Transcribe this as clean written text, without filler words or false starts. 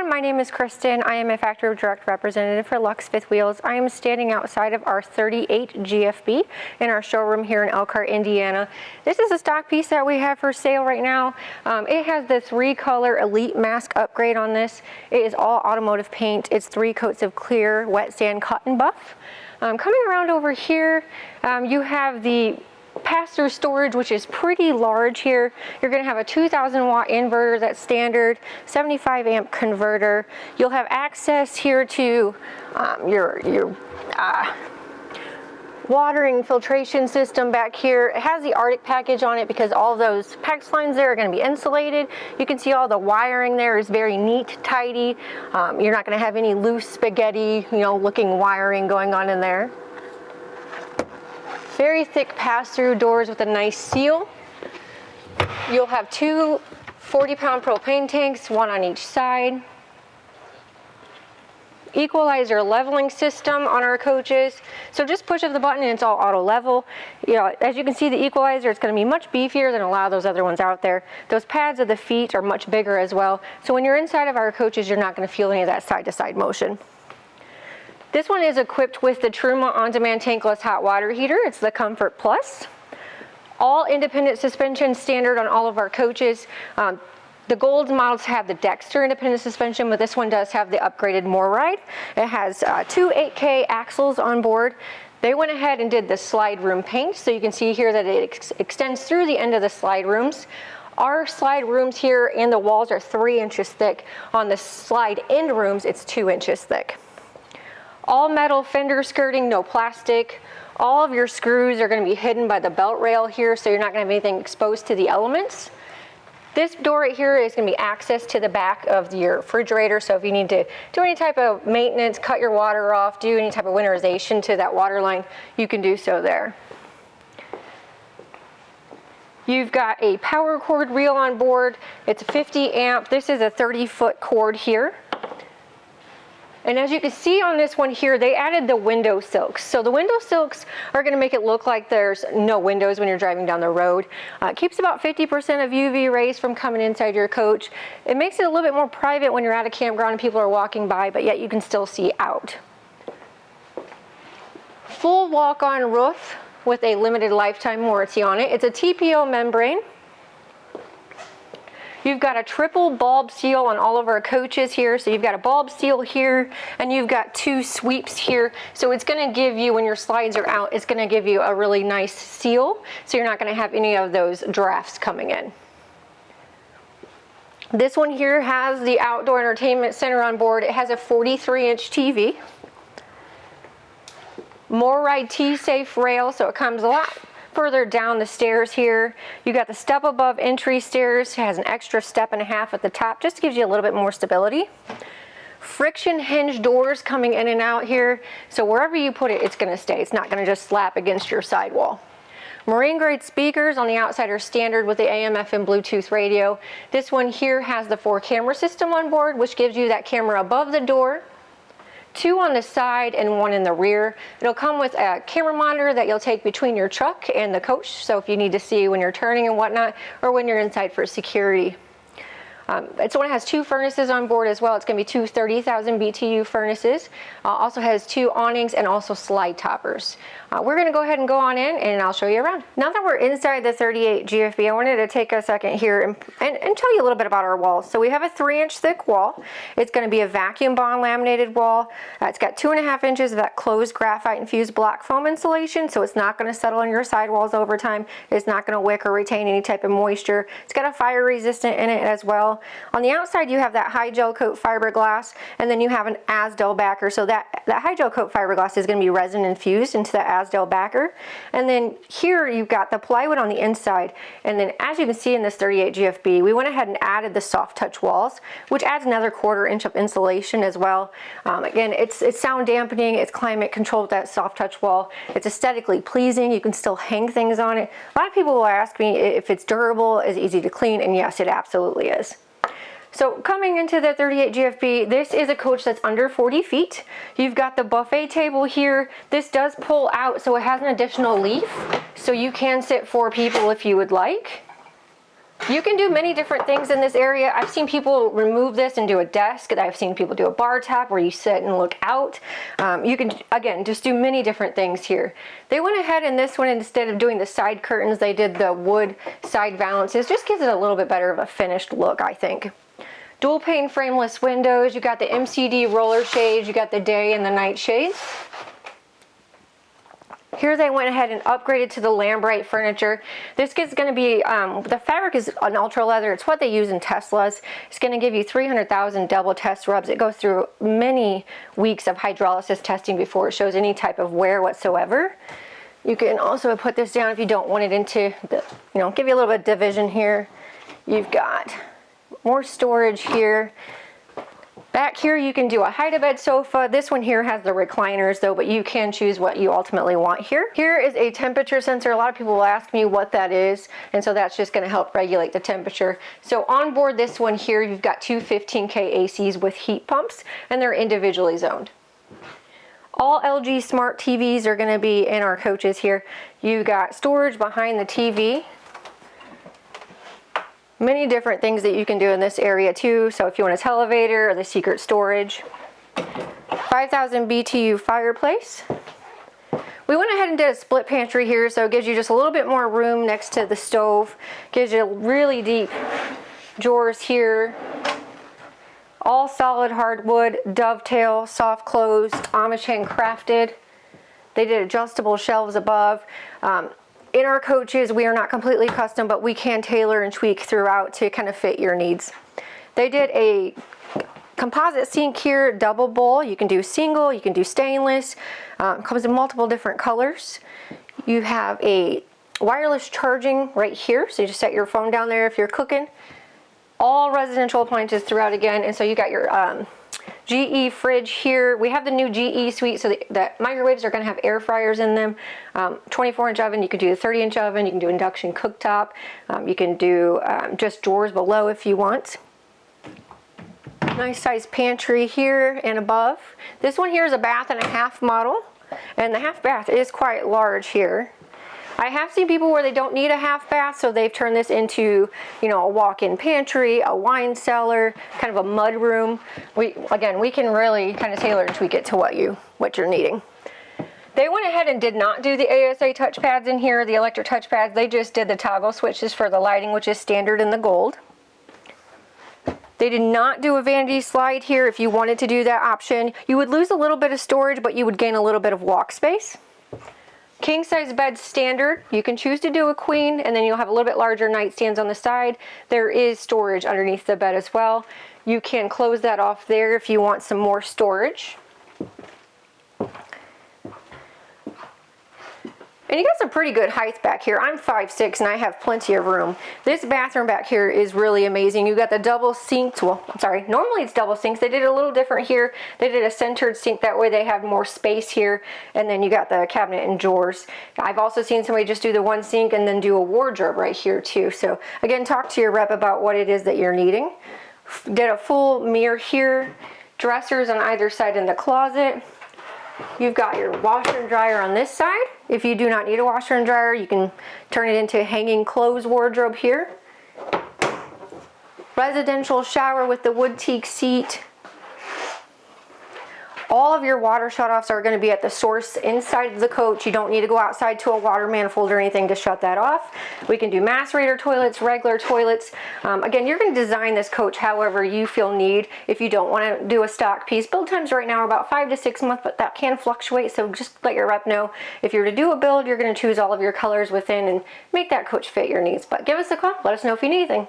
everyone, my name is Kristen. I am a factory direct representative for Luxe Fifth Wheels. I am standing outside of our 38 GFB in our showroom here in Elkhart, Indiana. This is a stock piece that we have for sale right now. It has the 3-color Elite Mask upgrade on this. It is all automotive paint. It's 3 coats of clear wet sand cotton buff. Coming around over here, you have the pass-through storage, which is pretty large here. You're going to have a 2,000 watt inverter that's standard, 75 amp converter. You'll have access here to your watering filtration system back here. It has the Arctic package on it because all those PEX lines there are going to be insulated. You can see all the wiring there is very neat, tidy. You're not going to have any loose spaghetti, looking wiring going on in there. Very thick pass-through doors with a nice seal. You'll have 2 40-pound propane tanks, 1 on each side. Equalizer leveling system on our coaches. So just push of the button and it's all auto level. As you can see, the equalizer is going to be much beefier than a lot of those other ones out there. Those pads of the feet are much bigger as well. So when you're inside of our coaches, you're not going to feel any of that side-to-side motion. This one is equipped with the Truma on-demand tankless hot water heater. It's the Comfort Plus. All independent suspension standard on all of our coaches. The Gold models have the Dexter independent suspension, but this one does have the upgraded MoreRide. It has 2 8K axles on board. They went ahead and did the slide room paint, so you can see here that it extends through the end of the slide rooms. Our slide rooms here and the walls are 3 inches thick. On the slide end rooms, it's 2 inches thick. All metal fender skirting, no plastic. All of your screws are going to be hidden by the belt rail here, so you're not going to have anything exposed to the elements. This door right here is going to be access to the back of your refrigerator, so if you need to do any type of maintenance, cut your water off, do any type of winterization to that water line, you can do so there. You've got a power cord reel on board. It's a 50 amp. This is a 30-foot cord here. And as you can see on this one here, they added the window silks. So the window silks are going to make it look like there's no windows when you're driving down the road. It keeps about 50% of UV rays from coming inside your coach. It makes it a little bit more private when you're at a campground and people are walking by, but yet you can still see out. Full walk-on roof with a limited lifetime warranty on it. It's a TPO membrane. You've got a triple bulb seal on all of our coaches here. So you've got a bulb seal here and you've got 2 sweeps here. So it's going to give you, when your slides are out, it's going to give you a really nice seal. So you're not going to have any of those drafts coming in. This one here has the outdoor entertainment center on board. It has a 43-inch TV. MoreRide T-Safe rail, so it comes a lot further down the stairs here. You got the step above entry stairs. It has an extra 1.5 steps at the top, just gives you a little bit more stability. Friction hinge doors coming in and out here, so wherever you put it, it's going to stay. It's not going to just slap against your sidewall. Marine grade speakers on the outside are standard with the AM, FM, Bluetooth radio. This one here has the 4-camera system on board, which gives you that camera above the door, 2 on the side and 1 in the rear. It'll come with a camera monitor that you'll take between your truck and the coach, so if you need to see when you're turning and whatnot, or when you're inside for security. This one has 2 furnaces on board as well. It's going to be 2 30,000 BTU furnaces. Also has 2 awnings and also slide toppers. We're going to go ahead and go on in and I'll show you around. Now that we're inside the 38 GFB, I wanted to take a second here and tell you a little bit about our walls. So we have a 3-inch thick wall. It's going to be a vacuum bond laminated wall. It's got 2.5 inches of that closed graphite infused block foam insulation, so it's not going to settle on your sidewalls over time. It's not going to wick or retain any type of moisture. It's got a fire resistant in it as well. On the outside, you have that high gel coat fiberglass, and then you have an Azdel backer. So that high gel coat fiberglass is going to be resin infused into the Azdel backer. And then here you've got the plywood on the inside. And then as you can see in this 38 GFB, we went ahead and added the soft touch walls, which adds another 1/4 inch of insulation as well. Again, it's sound dampening, it's climate controlled with that soft touch wall. It's aesthetically pleasing. You can still hang things on it. A lot of people will ask me if it's durable, is it easy to clean, and yes, it absolutely is. So coming into the 38 GFB, this is a coach that's under 40 feet. You've got the buffet table here. This does pull out, so it has an additional leaf. So you can sit 4 people if you would like. You can do many different things in this area. I've seen people remove this and do a desk. I've seen people do a bar top where you sit and look out. You can, again, just do many different things here. They went ahead in this one, instead of doing the side curtains, they did the wood side valances. Just gives it a little bit better of a finished look, I think. Dual pane frameless windows. You got the MCD roller shades. You got the day and the night shades. Here they went ahead and upgraded to the Lambrite furniture. This is going to be, the fabric is an ultra leather. It's what they use in Teslas. It's going to give you 300,000 double test rubs. It goes through many weeks of hydrolysis testing before it shows any type of wear whatsoever. You can also put this down if you don't want it into the, give you a little bit of division here. You've got more storage here. Back here you can do a hide-a-bed sofa. This one here has the recliners though, but you can choose what you ultimately want here. Here is a temperature sensor. A lot of people will ask me what that is, and so that's just going to help regulate the temperature. So on board this one here, you've got two 15K ACs with heat pumps, and they're individually zoned. All LG smart TVs are going to be in our coaches here. You got storage behind the TV. Many different things that you can do in this area too. So if you want a televator or the secret storage. 5,000 BTU fireplace. We went ahead and did a split pantry here, so it gives you just a little bit more room next to the stove. Gives you really deep drawers here. All solid hardwood, dovetail, soft closed, Amish handcrafted. They did adjustable shelves above. In our coaches, we are not completely custom, but we can tailor and tweak throughout to kind of fit your needs. They did a composite sink here, double bowl. You can do single, you can do stainless. Comes in multiple different colors. You have a wireless charging right here, so you just set your phone down there if you're cooking. All residential appliances throughout again, and so you got your GE fridge here. We have the new GE suite, so the microwaves are going to have air fryers in them. 24-inch oven, you can do the 30-inch oven, you can do induction cooktop, you can do just drawers below if you want. Nice size pantry here and above. This one here is a bath and a half model, and the half bath is quite large here. I have seen people where they don't need a half bath, so they've turned this into, a walk-in pantry, a wine cellar, kind of a mud room. We can really kind of tailor and tweak it to what you're needing. They went ahead and did not do the ASA touchpads in here, the electric touchpads. They just did the toggle switches for the lighting, which is standard in the gold. They did not do a vanity slide here. If you wanted to do that option, you would lose a little bit of storage, but you would gain a little bit of walk space. King size bed standard. You can choose to do a queen, and then you'll have a little bit larger nightstands on the side. There is storage underneath the bed as well. You can close that off there if you want some more storage. And you got some pretty good height back here. I'm 5'6" and I have plenty of room. This bathroom back here is really amazing. You got the double sinks. Well, I'm sorry, normally it's double sinks. They did it a little different here. They did a centered sink. That way they have more space here. And then you got the cabinet and drawers. I've also seen somebody just do the one sink and then do a wardrobe right here too. So again, talk to your rep about what it is that you're needing. Did a full mirror here. Dressers on either side in the closet. You've got your washer and dryer on this side. If you do not need a washer and dryer, you can turn it into a hanging clothes wardrobe here. Residential shower with the wood teak seat. All of your water shutoffs are going to be at the source inside of the coach. You don't need to go outside to a water manifold or anything to shut that off. We can do macerator toilets, regular toilets. Again, you're going to design this coach however you feel need. If you don't want to do a stock piece, build times right now are about 5 to 6 months, but that can fluctuate. So just let your rep know. If you're to do a build, you're going to choose all of your colors within and make that coach fit your needs. But give us a call. Let us know if you need anything.